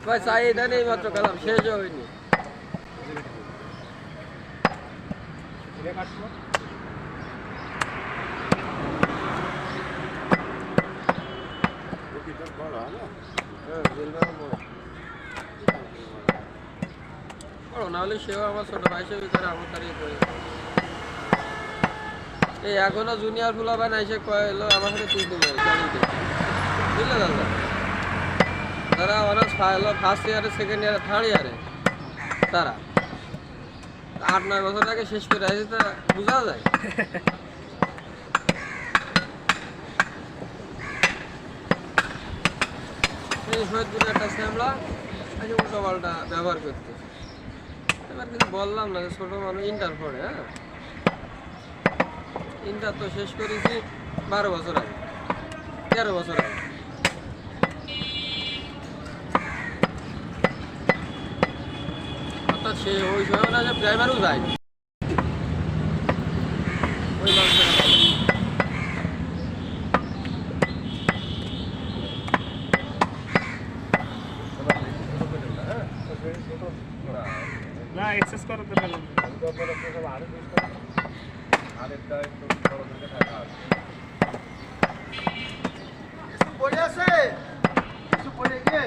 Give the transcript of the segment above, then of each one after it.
ভাই চাহিদা নেই, মাত্র কালাম শেষ হয়নি। বড় না হলে সেও আমার ছোট ভাই সে ভিতরে আমার তারিখ করে। এই এখনো জুনিয়র ফুলা ভাই না এসে কয়েলো আমার সাথে তুই দিবে জানিতে বুঝলে দাদা, তারা অনার্স ফার্স্ট ইয়ারে, সেকেন্ড ইয়ারে, থার্ড ইয়ারে, তারা 8-9 বছর আগে শেষ করে আসে, তা বোঝা যায়। এই সৈয়দপুরে একটা শ্যামলা আজকে উল্টো পাল্টা ব্যবহার করতে, এবার কিছু বললাম না, ছোট মানুষ ইন্টার পড়ে। হ্যাঁ, ইন্টার তো শেষ করেছি 12 বছর আগে, 13 বছর আগে। অর্থাৎ সে ওই সময় না যে প্রাইমারিও যায় ওই মানুষটা। না এক্সেস করো তো ভালো। আরেকটা একটু বড় করে থাকা আছে। কিছু পড়ে আছে, কিছু পড়ে গিয়ে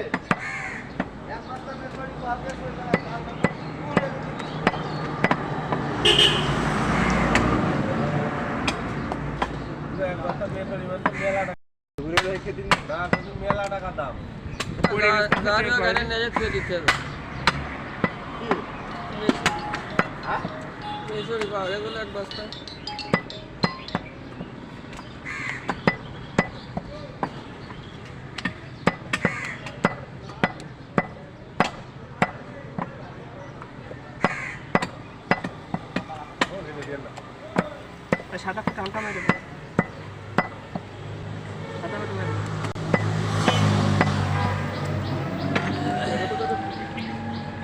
একমাত্র মেমরি পাবে সেটা একটা মেমরি মানে মেলা টাকা ঘুরে রেখে দিন না, শুধু মেলা টাকা দাম। গাড়ি নিয়ে যেতে দিতে হবে। মিশরি পাওয়া গেল এক বস্তা। সাদা ফুট হালকা মেরে দেবো, সাদা ফুট মেরে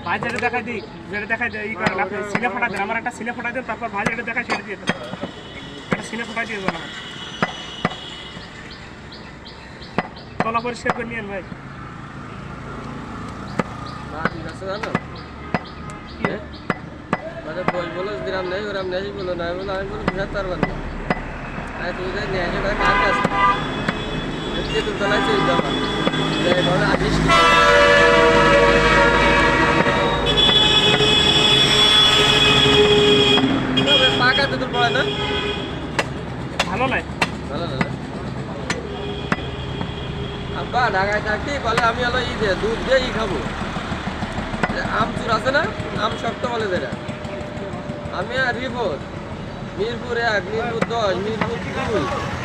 ভাই যেটা দেখাই দিই, যেটা দেখাই দিই ই করে আপনি সিলে ফোটা দেন, আমার একটা সিলে ফোটা দেন, তারপর ভাই যেটা দেখাই সেটা দিয়ে দেন, একটা সিলে ফোটা দিয়ে দেন আমার। তলা পরিষ্কার করে নিয়েন ভাই। ঠিক আছে জানো মানে বলবো গ্রাম নেই, গ্রাম নেই বলো না, বলো আমি বলো বিহার তার বান্ধব তুমি যাই নিয়ে আসে ভাই কাজ আছে তুমি তলায় চলে যাবো আসিস পাকাতে তোর পড়ে না ভালো নাই, ভালো না। আব্বা ঢাকায় থাকতেই বলে আমি হলো ই দিয়ে দুধ দিয়ে ই খাবো, আমচুর আছে না, আম শক্ত বলে যেটা, আমি আর মিরপুর 1, মিরপুর 10, মিরপুর 2